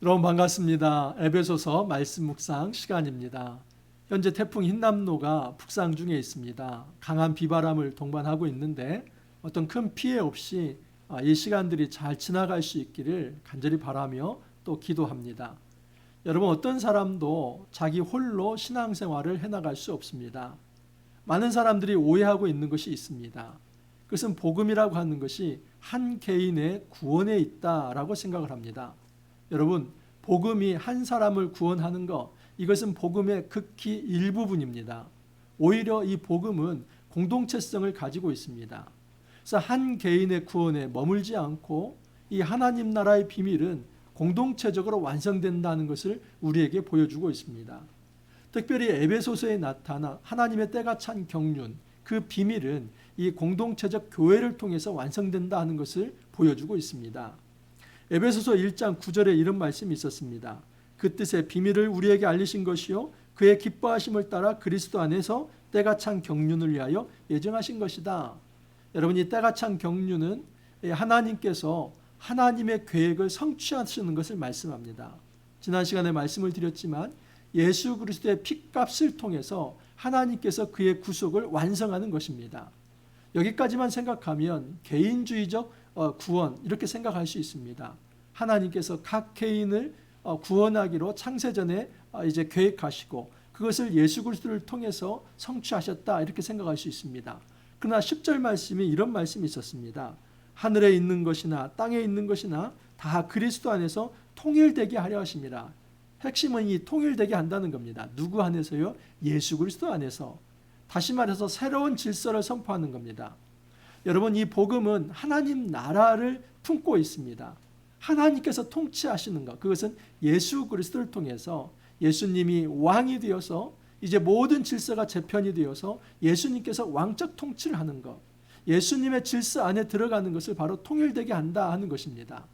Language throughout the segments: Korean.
여러분 반갑습니다. 에베소서 말씀 묵상 시간입니다. 현재 태풍 흰남노가 북상 중에 있습니다. 강한 비바람을 동반하고 있는데 어떤 큰 피해 없이 이 시간들이 잘 지나갈 수 있기를 간절히 바라며 또 기도합니다. 여러분, 어떤 사람도 자기 홀로 신앙생활을 해나갈 수 없습니다. 많은 사람들이 오해하고 있는 것이 있습니다. 그것은 복음이라고 하는 것이 한 개인의 구원에 있다라고 생각을 합니다. 여러분, 복음이 한 사람을 구원하는 것, 이것은 복음의 극히 일부분입니다. 오히려 이 복음은 공동체성을 가지고 있습니다. 그래서 한 개인의 구원에 머물지 않고 이 하나님 나라의 비밀은 공동체적으로 완성된다는 것을 우리에게 보여주고 있습니다. 특별히 에베소서에 나타나 하나님의 때가 찬 경륜, 그 비밀은 이 공동체적 교회를 통해서 완성된다 하는 것을 보여주고 있습니다. 에베소서 1장 9절에 이런 말씀이 있었습니다. 그 뜻의 비밀을 우리에게 알리신 것이요 그의 기뻐하심을 따라 그리스도 안에서 때가 찬 경륜을 위하여 예정하신 것이다. 여러분, 이 때가 찬 경륜은 하나님께서 하나님의 계획을 성취하시는 것을 말씀합니다. 지난 시간에 말씀을 드렸지만 예수 그리스도의 피값을 통해서 하나님께서 그의 구속을 완성하는 것입니다. 여기까지만 생각하면 개인주의적 구원 이렇게 생각할 수 있습니다. 하나님께서 각 개인을 구원하기로 창세전에 이제 계획하시고 그것을 예수 그리스도를 통해서 성취하셨다 이렇게 생각할 수 있습니다. 그러나 10절 말씀이 이런 말씀이 있었습니다. 하늘에 있는 것이나 땅에 있는 것이나 다 그리스도 안에서 통일되게 하려 하심이라. 핵심은 이 통일되게 한다는 겁니다. 누구 안에서요? 예수 그리스도 안에서. 다시 말해서 새로운 질서를 선포하는 겁니다. 여러분, 이 복음은 하나님 나라를 품고 있습니다. 하나님께서 통치하시는 것, 그것은 예수 그리스도를 통해서 예수님이 왕이 되어서 이제 모든 질서가 재편이 되어서 예수님께서 왕적 통치를 하는 것, 예수님의 질서 안에 들어가는 것을 바로 통일되게 한다 하는 것입니다.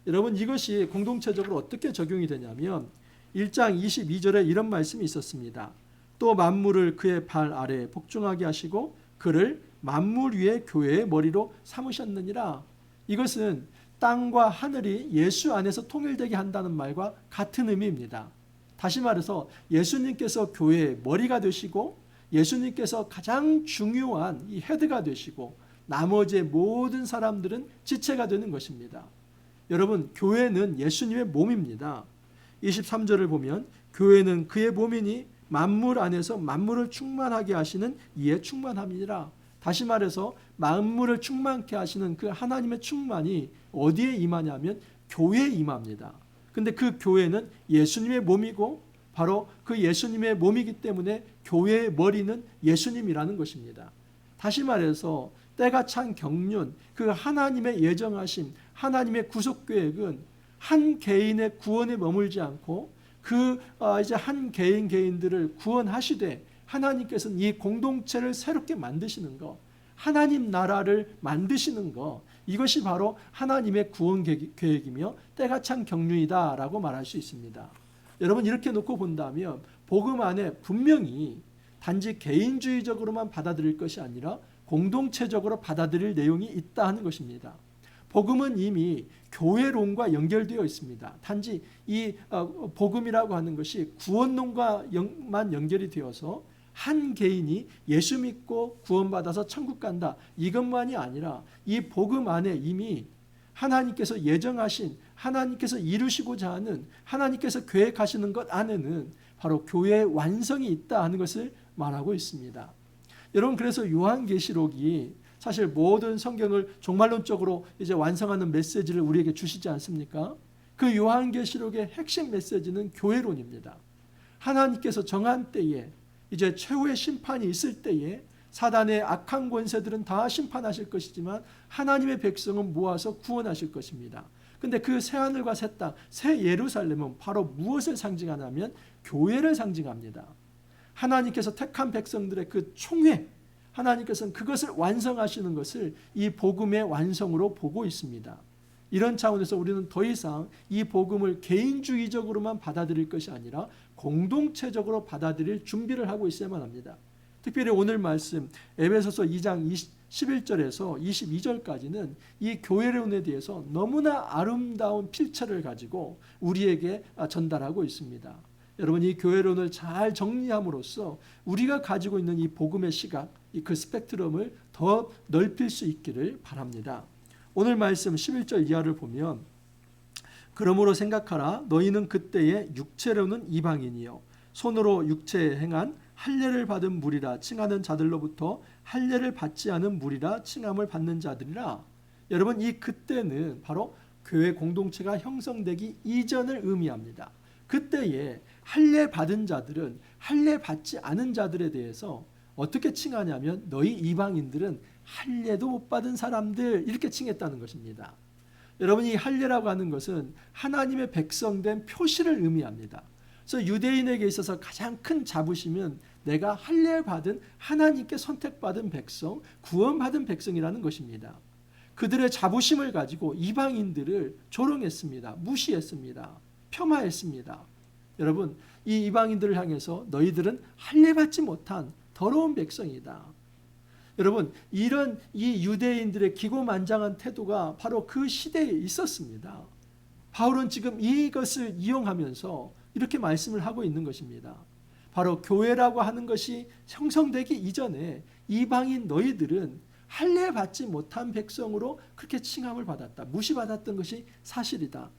여러분, 이것이 공동체적으로 어떻게 적용이 되냐면 1장 22절에 이런 말씀이 있었습니다. 또 만물을 그의 발 아래에 복종하게 하시고 그를 만물 위에 교회의 머리로 삼으셨느니라. 이것은 땅과 하늘이 예수 안에서 통일되게 한다는 말과 같은 의미입니다. 다시 말해서 예수님께서 교회의 머리가 되시고 예수님께서 가장 중요한 이 헤드가 되시고 나머지 모든 사람들은 지체가 되는 것입니다. 여러분, 교회는 예수님의 몸입니다. 23절을 보면 교회는 그의 몸이니 만물 안에서 만물을 충만하게 하시는 이에 충만함이니라. 다시 말해서 만물을 충만케 하시는 그 하나님의 충만이 어디에 임하냐면 교회에 임합니다. 근데 그 교회는 예수님의 몸이고 바로 그 예수님의 몸이기 때문에 교회의 머리는 예수님이라는 것입니다. 다시 말해서 때가 찬 경륜, 그 하나님의 예정하신 하나님의 구속 계획은 한 개인의 구원에 머물지 않고 그 이제 한 개인들을 구원하시되 하나님께서는 이 공동체를 새롭게 만드시는 것, 하나님 나라를 만드시는 것, 이것이 바로 하나님의 구원 계획이며 때가 찬 경륜이다라고 말할 수 있습니다. 여러분, 이렇게 놓고 본다면 복음 안에 분명히 단지 개인주의적으로만 받아들일 것이 아니라 공동체적으로 받아들일 내용이 있다 하는 것입니다. 복음은 이미 교회론과 연결되어 있습니다. 단지 이 복음이라고 하는 것이 구원론과만 연결이 되어서 한 개인이 예수 믿고 구원받아서 천국 간다, 이것만이 아니라 이 복음 안에 이미 하나님께서 예정하신, 하나님께서 이루시고자 하는, 하나님께서 계획하시는 것 안에는 바로 교회의 완성이 있다 하는 것을 말하고 있습니다. 여러분, 그래서 요한계시록이 사실 모든 성경을 종말론적으로 이제 완성하는 메시지를 우리에게 주시지 않습니까? 그 요한계시록의 핵심 메시지는 교회론입니다. 하나님께서 정한 때에 이제 최후의 심판이 있을 때에 사단의 악한 권세들은 다 심판하실 것이지만 하나님의 백성은 모아서 구원하실 것입니다. 근데 그 새하늘과 새 땅, 새 예루살렘은 바로 무엇을 상징하냐면 교회를 상징합니다. 하나님께서 택한 백성들의 그 총회, 하나님께서는 그것을 완성하시는 것을 이 복음의 완성으로 보고 있습니다. 이런 차원에서 우리는 더 이상 이 복음을 개인주의적으로만 받아들일 것이 아니라 공동체적으로 받아들일 준비를 하고 있어야만 합니다. 특별히 오늘 말씀 에베소서 2장 11절에서 22절까지는 이 교회론에 대해서 너무나 아름다운 필체를 가지고 우리에게 전달하고 있습니다. 여러분, 이 교회론을 잘 정리함으로써 우리가 가지고 있는 이 복음의 시각, 그 스펙트럼을 더 넓힐 수 있기를 바랍니다. 오늘 말씀 11절 이하를 보면, 그러므로 생각하라. 너희는 그때에 육체로는 이방인이요 손으로 육체에 행한 할례를 받은 무리라 칭하는 자들로부터 할례를 받지 않은 무리라 칭함을 받는 자들이라. 여러분, 이 그때는 바로 교회 공동체가 형성되기 이전을 의미합니다. 그때에 할례 받은 자들은 할례 받지 않은 자들에 대해서 어떻게 칭하냐면, 너희 이방인들은 할례도 못 받은 사람들, 이렇게 칭했다는 것입니다. 여러분, 이 할례라고 하는 것은 하나님의 백성된 표시를 의미합니다. 그래서 유대인에게 있어서 가장 큰 자부심은 내가 할례 받은 하나님께 선택받은 백성, 구원받은 백성이라는 것입니다. 그들의 자부심을 가지고 이방인들을 조롱했습니다. 무시했습니다. 폄하했습니다. 여러분, 이 이방인들을 향해서 너희들은 할례 받지 못한 더러운 백성이다. 여러분, 이런 이 유대인들의 기고만장한 태도가 바로 그 시대에 있었습니다. 바울은 지금 이것을 이용하면서 이렇게 말씀을 하고 있는 것입니다. 바로 교회라고 하는 것이 형성되기 이전에 이방인 너희들은 할례 받지 못한 백성으로 그렇게 칭함을 받았다. 무시받았던 것이 사실이다.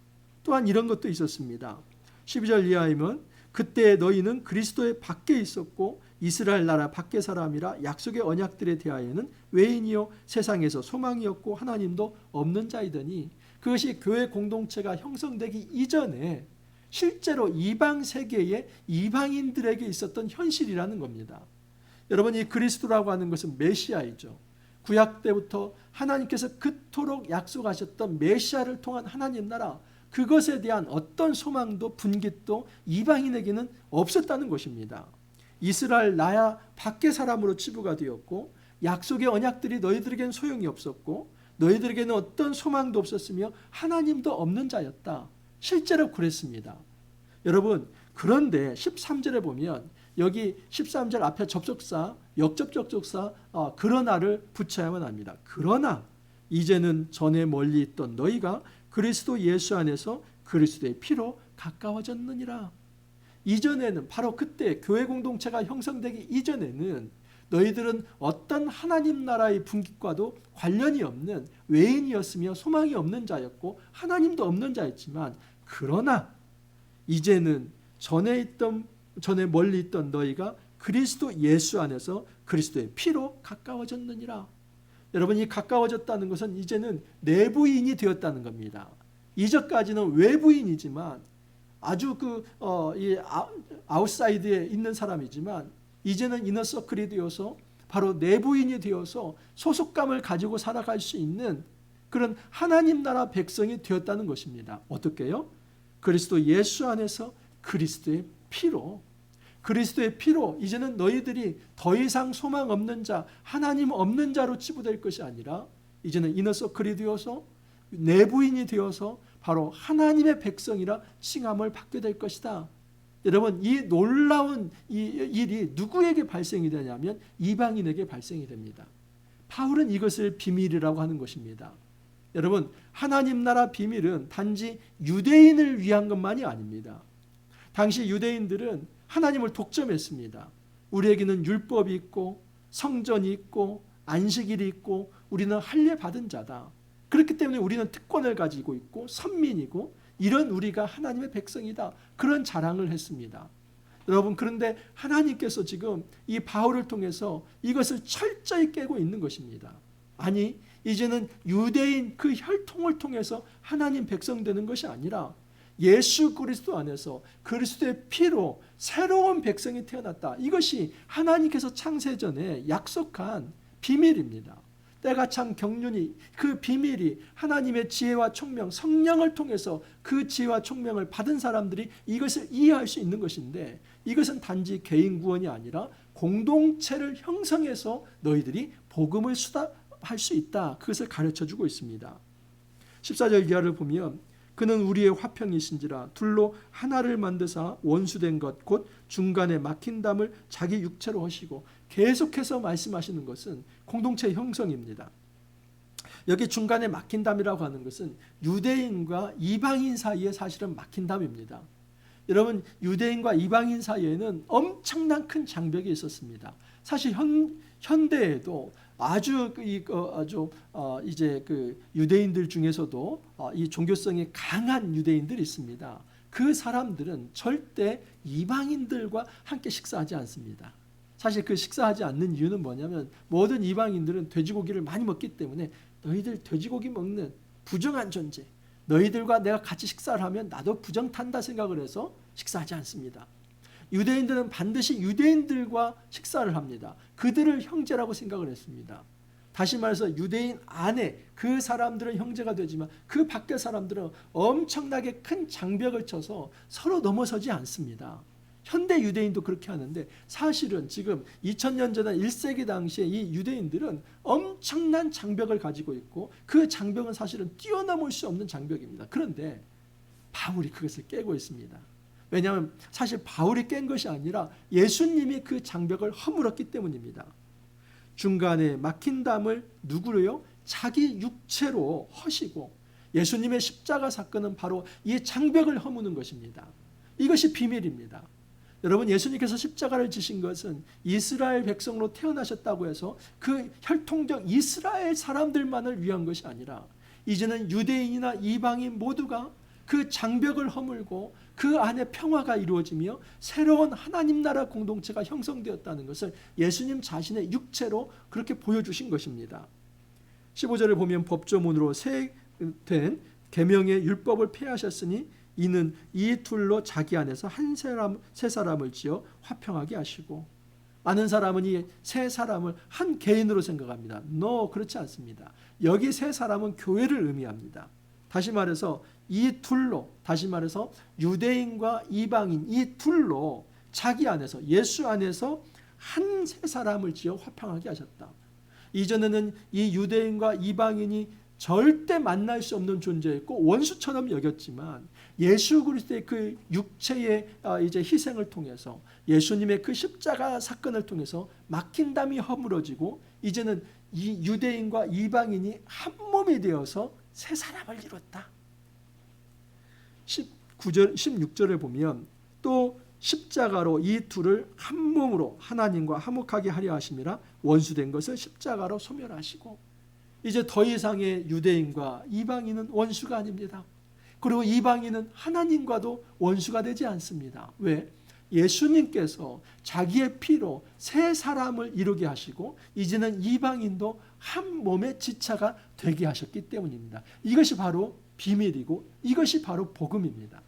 또한 이런 것도 있었습니다. 12절 이하이면, 그때 너희는 그리스도의 밖에 있었고 이스라엘 나라 밖의 사람이라 약속의 언약들에 대하여는 외인이요 세상에서 소망이었고 하나님도 없는 자이더니, 그것이 교회 공동체가 형성되기 이전에 실제로 이방 세계의 이방인들에게 있었던 현실이라는 겁니다. 여러분, 이 그리스도라고 하는 것은 메시아이죠. 구약 때부터 하나님께서 그토록 약속하셨던 메시아를 통한 하나님 나라, 그것에 대한 어떤 소망도 분깃도 이방인에게는 없었다는 것입니다. 이스라엘 나라 밖의 사람으로 치부가 되었고, 약속의 언약들이 너희들에게는 소용이 없었고, 너희들에게는 어떤 소망도 없었으며 하나님도 없는 자였다. 실제로 그랬습니다. 여러분, 그런데 13절에 보면, 여기 13절 앞에 접속사, 역접적 접속사 그러나를 붙여야만 합니다. 그러나 이제는 전에 멀리 있던 너희가 그리스도 예수 안에서 그리스도의 피로 가까워졌느니라. 이전에는, 바로 그때 교회 공동체가 형성되기 이전에는 너희들은 어떤 하나님 나라의 분깃과도 관련이 없는 외인이었으며 소망이 없는 자였고 하나님도 없는 자였지만, 그러나 이제는 전에 멀리 있던 너희가 그리스도 예수 안에서 그리스도의 피로 가까워졌느니라. 여러분, 이 가까워졌다는 것은 이제는 내부인이 되었다는 겁니다. 이전까지는 외부인이지만 아주 아웃사이드에 있는 사람이지만, 이제는 이너서클이 되어서 바로 내부인이 되어서 소속감을 가지고 살아갈 수 있는 그런 하나님 나라 백성이 되었다는 것입니다. 어떻게요? 그리스도 예수 안에서 그리스도의 피로, 그리스도의 피로 이제는 너희들이 더 이상 소망 없는 자, 하나님 없는 자로 치부될 것이 아니라 이제는 이너서클이 되어서 내부인이 되어서 바로 하나님의 백성이라 칭함을 받게 될 것이다. 여러분, 이 놀라운 일이 누구에게 발생이 되냐면 이방인에게 발생이 됩니다. 바울은 이것을 비밀이라고 하는 것입니다. 여러분, 하나님 나라 비밀은 단지 유대인을 위한 것만이 아닙니다. 당시 유대인들은 하나님을 독점했습니다. 우리에게는 율법이 있고 성전이 있고 안식일이 있고 우리는 할례 받은 자다. 그렇기 때문에 우리는 특권을 가지고 있고 선민이고 이런 우리가 하나님의 백성이다. 그런 자랑을 했습니다. 여러분, 그런데 하나님께서 지금 이 바울을 통해서 이것을 철저히 깨고 있는 것입니다. 아니, 이제는 유대인 그 혈통을 통해서 하나님 백성 되는 것이 아니라 예수 그리스도 안에서 그리스도의 피로 새로운 백성이 태어났다. 이것이 하나님께서 창세전에 약속한 비밀입니다. 때가 참 경륜이, 그 비밀이 하나님의 지혜와 총명, 성령을 통해서 그 지혜와 총명을 받은 사람들이 이것을 이해할 수 있는 것인데, 이것은 단지 개인 구원이 아니라 공동체를 형성해서 너희들이 복음을 수답할 수 있다. 그것을 가르쳐주고 있습니다. 14절 이하를 보면, 그는 우리의 화평이신지라 둘로 하나를 만드사 원수된 것 곧 중간에 막힌 담을 자기 육체로 하시고, 계속해서 말씀하시는 것은 공동체 형성입니다. 여기 중간에 막힌 담이라고 하는 것은 유대인과 이방인 사이에 사실은 막힌 담입니다. 여러분, 유대인과 이방인 사이에는 엄청난 큰 장벽이 있었습니다. 사실 현대에도 아주 이제 그 유대인들 중에서도 이 종교성이 강한 유대인들이 있습니다. 그 사람들은 절대 이방인들과 함께 식사하지 않습니다. 사실 그 식사하지 않는 이유는 뭐냐면, 모든 이방인들은 돼지고기를 많이 먹기 때문에 너희들 돼지고기 먹는 부정한 존재, 너희들과 내가 같이 식사를 하면 나도 부정탄다 생각을 해서 식사하지 않습니다. 유대인들은 반드시 유대인들과 식사를 합니다. 그들을 형제라고 생각을 했습니다. 다시 말해서 유대인 안에 그 사람들은 형제가 되지만 그 밖의 사람들은 엄청나게 큰 장벽을 쳐서 서로 넘어서지 않습니다. 현대 유대인도 그렇게 하는데, 사실은 지금 2000년 전에 1세기 당시에 이 유대인들은 엄청난 장벽을 가지고 있고, 그 장벽은 사실은 뛰어넘을 수 없는 장벽입니다. 그런데 바울이 그것을 깨고 있습니다. 왜냐하면 사실 바울이 깬 것이 아니라 예수님이 그 장벽을 허물었기 때문입니다. 중간에 막힌 담을 누구로요? 자기 육체로 허시고, 예수님의 십자가 사건은 바로 이 장벽을 허무는 것입니다. 이것이 비밀입니다. 여러분, 예수님께서 십자가를 지신 것은 이스라엘 백성으로 태어나셨다고 해서 그 혈통적 이스라엘 사람들만을 위한 것이 아니라, 이제는 유대인이나 이방인 모두가 그 장벽을 허물고 그 안에 평화가 이루어지며 새로운 하나님 나라 공동체가 형성되었다는 것을 예수님 자신의 육체로 그렇게 보여주신 것입니다. 15절을 보면 법조문으로 된 계명의 율법을 폐하셨으니 이는 이 둘로 자기 안에서 세 사람을 지어 화평하게 하시고, 많은 사람은 이 세 사람을 한 개인으로 생각합니다. 그렇지 않습니다. 여기 세 사람은 교회를 의미합니다. 다시 말해서 유대인과 이방인 이 둘로 자기 안에서, 예수 안에서 한 세 사람을 지어 화평하게 하셨다. 이전에는 이 유대인과 이방인이 절대 만날 수 없는 존재였고 원수처럼 여겼지만, 예수 그리스도의 그 육체의 이제 희생을 통해서, 예수님의 그 십자가 사건을 통해서 막힌 담이 허물어지고, 이제는 이 유대인과 이방인이 한 몸이 되어서 세 사람을 이뤘다. 16절에 보면 또 십자가로 이 둘을 한 몸으로 하나님과 화목하게 하려 하심이라 원수된 것을 십자가로 소멸하시고, 이제 더 이상의 유대인과 이방인은 원수가 아닙니다. 그리고 이방인은 하나님과도 원수가 되지 않습니다. 왜? 예수님께서 자기의 피로 세 사람을 이루게 하시고, 이제는 이방인도 한 몸의 지체가 되게 하셨기 때문입니다. 이것이 바로 비밀이고 이것이 바로 복음입니다.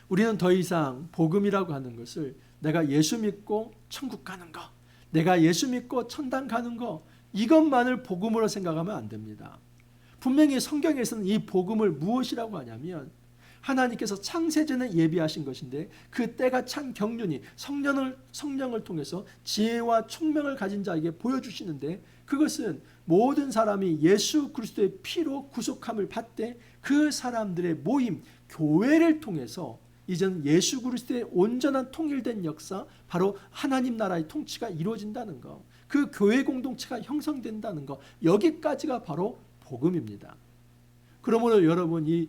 우리는 더 이상 복음이라고 하는 것을 내가 예수 믿고 천국 가는 거, 내가 예수 믿고 천당 가는 거, 이것만을 복음으로 생각하면 안 됩니다. 분명히 성경에서는 이 복음을 무엇이라고 하냐면, 하나님께서 창세전에 예비하신 것인데, 그 때가 찬 경륜이 성령을 통해서 지혜와 총명을 가진 자에게 보여주시는데, 그것은 모든 사람이 예수 그리스도의 피로 구속함을 받되 그 사람들의 모임, 교회를 통해서 이제는 예수 그리스도의 온전한 통일된 역사, 바로 하나님 나라의 통치가 이루어진다는 것, 그 교회 공동체가 형성된다는 것, 여기까지가 바로 복음입니다. 그러므로 여러분, 이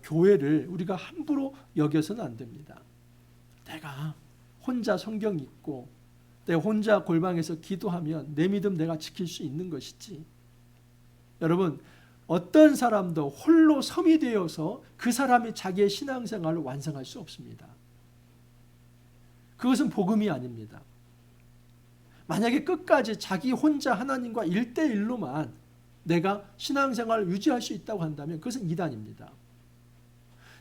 교회를 우리가 함부로 여겨서는 안 됩니다. 내가 혼자 성경 읽고 내가 혼자 골방에서 기도하면 내 믿음 내가 지킬 수 있는 것이지, 여러분, 어떤 사람도 홀로 섬이 되어서 그 사람이 자기의 신앙생활을 완성할 수 없습니다. 그것은 복음이 아닙니다. 만약에 끝까지 자기 혼자 하나님과 1대1로만 내가 신앙생활을 유지할 수 있다고 한다면 그것은 이단입니다.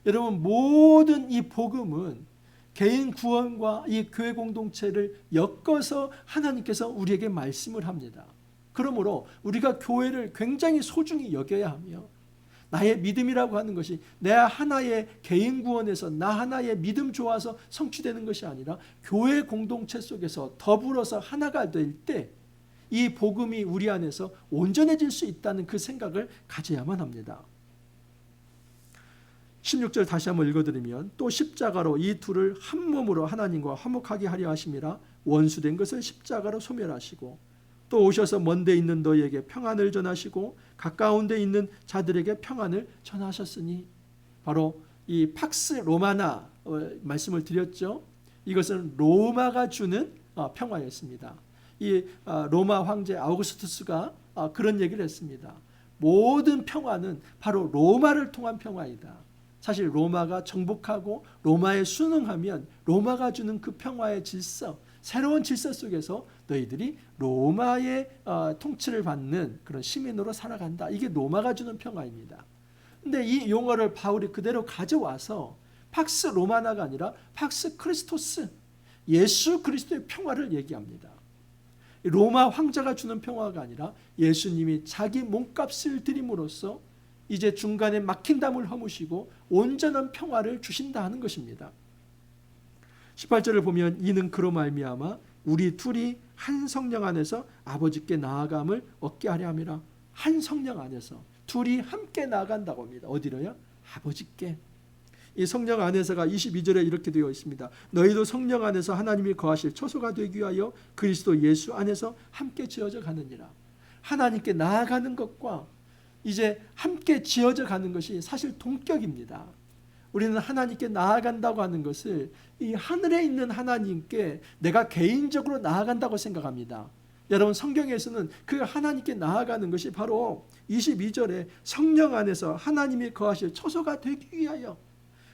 여러분, 모든 이 복음은 개인 구원과 이 교회 공동체를 엮어서 하나님께서 우리에게 말씀을 합니다. 그러므로 우리가 교회를 굉장히 소중히 여겨야 하며, 나의 믿음이라고 하는 것이 내 하나의 개인 구원에서 나 하나의 믿음 좋아서 성취되는 것이 아니라 교회 공동체 속에서 더불어서 하나가 될 때 이 복음이 우리 안에서 온전해질 수 있다는 그 생각을 가져야만 합니다. 16절 다시 한번 읽어드리면 또 십자가로 이 둘을 한 몸으로 하나님과 화목하게 하려 하심이라 원수된 것을 십자가로 소멸하시고 또 오셔서 먼데 있는 너희에게 평안을 전하시고 가까운 데 있는 자들에게 평안을 전하셨으니 바로 이 팍스 로마나 말씀을 드렸죠. 이것은 로마가 주는 평화였습니다. 이 로마 황제 아우구스투스가 그런 얘기를 했습니다. 모든 평화는 바로 로마를 통한 평화이다. 사실 로마가 정복하고 로마에 순응하면 로마가 주는 그 평화의 질서, 새로운 질서 속에서 너희들이 로마의 통치를 받는 그런 시민으로 살아간다. 이게 로마가 주는 평화입니다. 근데 이 용어를 바울이 그대로 가져와서 팍스 로마나가 아니라 팍스 크리스토스, 예수 그리스도의 평화를 얘기합니다. 로마 황제가 주는 평화가 아니라 예수님이 자기 몸값을 드림으로써 이제 중간에 막힌 담을 허무시고 온전한 평화를 주신다 하는 것입니다. 18절을 보면 이는 그로 말미암아 우리 둘이 한 성령 안에서 아버지께 나아감을 얻게 하려 함이라. 한 성령 안에서 둘이 함께 나아간다고 합니다. 어디로요? 아버지께. 이 성령 안에서가 22절에 이렇게 되어 있습니다. 너희도 성령 안에서 하나님이 거하실 처소가 되기 위하여 그리스도 예수 안에서 함께 지어져 가느니라. 하나님께 나아가는 것과 이제 함께 지어져 가는 것이 사실 동격입니다. 우리는 하나님께 나아간다고 하는 것을 이 하늘에 있는 하나님께 내가 개인적으로 나아간다고 생각합니다. 여러분 성경에서는 그 하나님께 나아가는 것이 바로 22절에 성령 안에서 하나님이 거하실 처소가 되기 위하여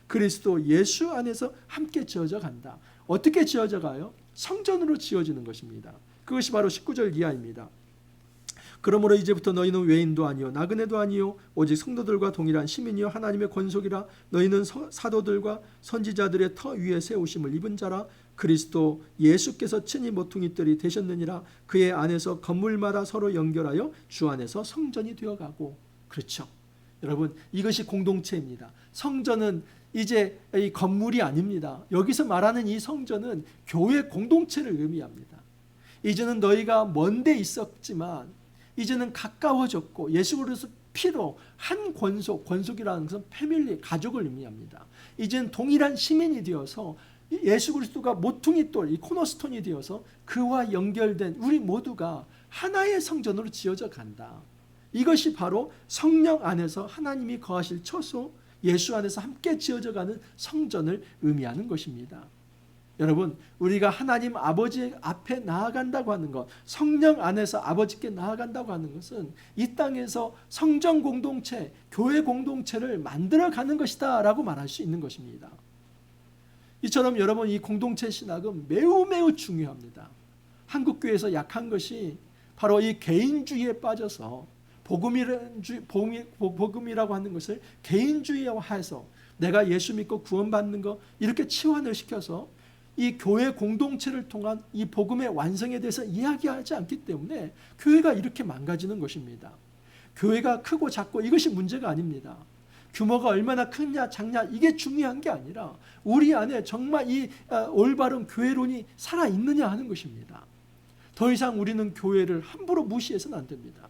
그리스도 예수 안에서 함께 지어져 간다. 어떻게 지어져 가요? 성전으로 지어지는 것입니다. 그것이 바로 19절 이하입니다. 그러므로 이제부터 너희는 외인도 아니요 나그네도 아니요 오직 성도들과 동일한 시민이요 하나님의 권속이라. 너희는 사도들과 선지자들의 터 위에 세우심을 입은 자라. 그리스도 예수께서 친히 모퉁이돌이 되셨느니라. 그의 안에서 건물마다 서로 연결하여 주 안에서 성전이 되어가고. 그렇죠. 여러분 이것이 공동체입니다. 성전은 이제 이 건물이 아닙니다. 여기서 말하는 이 성전은 교회 공동체를 의미합니다. 이제는 너희가 먼데 있었지만 이제는 가까워졌고 예수 그리스도 피로 한 권속이라는 것은 패밀리, 가족을 의미합니다. 이제는 동일한 시민이 되어서 예수 그리스도가 모퉁이돌, 이 코너스톤이 되어서 그와 연결된 우리 모두가 하나의 성전으로 지어져 간다. 이것이 바로 성령 안에서 하나님이 거하실 처소, 예수 안에서 함께 지어져 가는 성전을 의미하는 것입니다. 여러분 우리가 하나님 아버지 앞에 나아간다고 하는 것, 성령 안에서 아버지께 나아간다고 하는 것은 이 땅에서 성전 공동체, 교회 공동체를 만들어가는 것이다 라고 말할 수 있는 것입니다. 이처럼 여러분 이 공동체 신학은 매우 매우 중요합니다. 한국교회에서 약한 것이 바로 이 개인주의에 빠져서 복음이라고 하는 것을 개인주의화해서 내가 예수 믿고 구원받는 것 이렇게 치환을 시켜서 이 교회 공동체를 통한 이 복음의 완성에 대해서 이야기하지 않기 때문에 교회가 이렇게 망가지는 것입니다. 교회가 크고 작고 이것이 문제가 아닙니다. 규모가 얼마나 크냐 작냐 이게 중요한 게 아니라 우리 안에 정말 이 올바른 교회론이 살아있느냐 하는 것입니다. 더 이상 우리는 교회를 함부로 무시해서는 안 됩니다.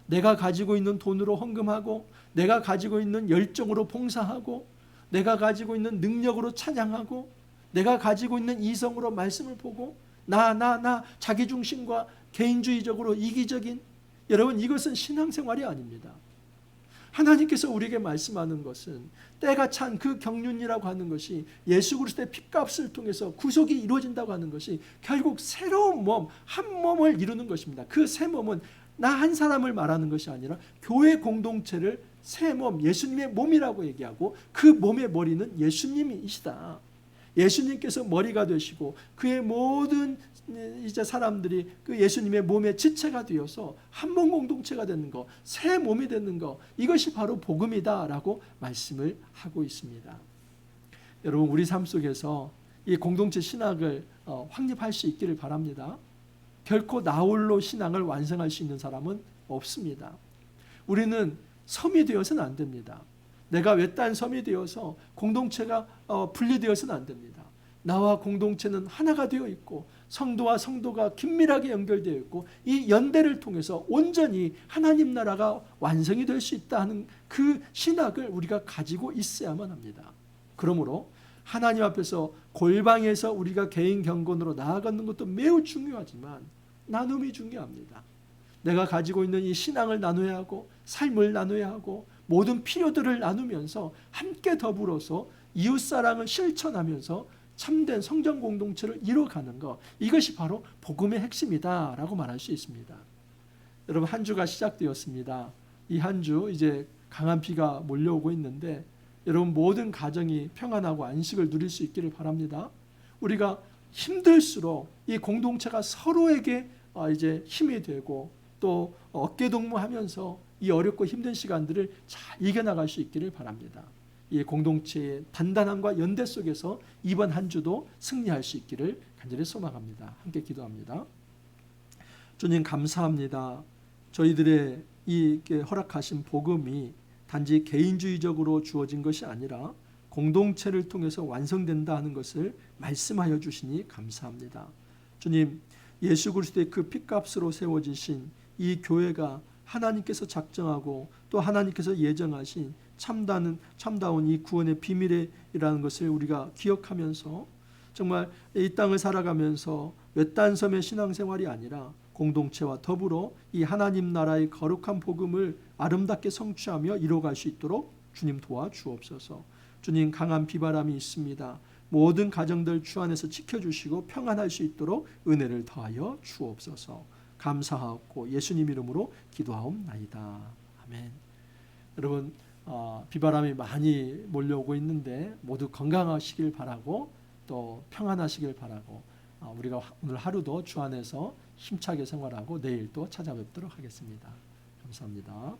내가 가지고 있는 돈으로 헌금하고 내가 가지고 있는 열정으로 봉사하고 내가 가지고 있는 능력으로 찬양하고 내가 가지고 있는 이성으로 말씀을 보고 나 자기중심과 개인주의적으로 이기적인, 여러분 이것은 신앙생활이 아닙니다. 하나님께서 우리에게 말씀하는 것은 때가 찬 그 경륜이라고 하는 것이 예수 그리스도의 핏값을 통해서 구속이 이루어진다고 하는 것이 결국 새로운 몸, 한 몸을 이루는 것입니다. 그 새 몸은 나 한 사람을 말하는 것이 아니라 교회 공동체를 새 몸, 예수님의 몸이라고 얘기하고 그 몸의 머리는 예수님이시다. 예수님께서 머리가 되시고 그의 모든 이제 사람들이 그 예수님의 몸의 지체가 되어서 한 몸 공동체가 되는 것, 새 몸이 되는 것, 이것이 바로 복음이다라고 말씀을 하고 있습니다. 여러분 우리 삶 속에서 이 공동체 신학을 확립할 수 있기를 바랍니다. 결코 나 홀로 신앙을 완성할 수 있는 사람은 없습니다. 우리는 섬이 되어서는 안 됩니다. 내가 외딴 섬이 되어서 공동체가 분리되어서는 안 됩니다. 나와 공동체는 하나가 되어 있고 성도와 성도가 긴밀하게 연결되어 있고 이 연대를 통해서 온전히 하나님 나라가 완성이 될 수 있다 하는 그 신학을 우리가 가지고 있어야만 합니다. 그러므로 하나님 앞에서 골방에서 우리가 개인 경건으로 나아가는 것도 매우 중요하지만 나눔이 중요합니다. 내가 가지고 있는 이 신앙을 나눠야 하고 삶을 나눠야 하고 모든 필요들을 나누면서 함께 더불어서 이웃사랑을 실천하면서 참된 성전 공동체를 이뤄가는 것, 이것이 바로 복음의 핵심이다라고 말할 수 있습니다. 여러분, 한 주가 시작되었습니다. 이 한 주 이제 강한 비가 몰려오고 있는데 여러분 모든 가정이 평안하고 안식을 누릴 수 있기를 바랍니다. 우리가 힘들수록 이 공동체가 서로에게 이제 힘이 되고 또 어깨동무하면서 이 어렵고 힘든 시간들을 잘 이겨나갈 수 있기를 바랍니다. 이 공동체의 단단함과 연대 속에서 이번 한 주도 승리할 수 있기를 간절히 소망합니다. 함께 기도합니다. 주님 감사합니다. 저희들의 이 허락하신 복음이 단지 개인주의적으로 주어진 것이 아니라 공동체를 통해서 완성된다 하는 것을 말씀하여 주시니 감사합니다. 주님, 예수 그리스도의 그 핏값으로 세워지신 이 교회가 하나님께서 작정하고 또 하나님께서 예정하신 참다운 이 구원의 비밀이라는 것을 우리가 기억하면서 정말 이 땅을 살아가면서 외딴 섬의 신앙생활이 아니라 공동체와 더불어 이 하나님 나라의 거룩한 복음을 아름답게 성취하며 이뤄갈 수 있도록 주님 도와주옵소서. 주님, 강한 비바람이 있습니다. 모든 가정들 주 안에서 지켜주시고 평안할 수 있도록 은혜를 더하여 주옵소서. 감사하고 예수님 이름으로 기도하옵나이다. 아멘. 여러분, 비바람이 많이 몰려오고 있는데 모두 건강하시길 바라고 또 평안하시길 바라고 우리가 오늘 하루도 주 안에서 힘차게 생활하고 내일 또 찾아뵙도록 하겠습니다. 감사합니다.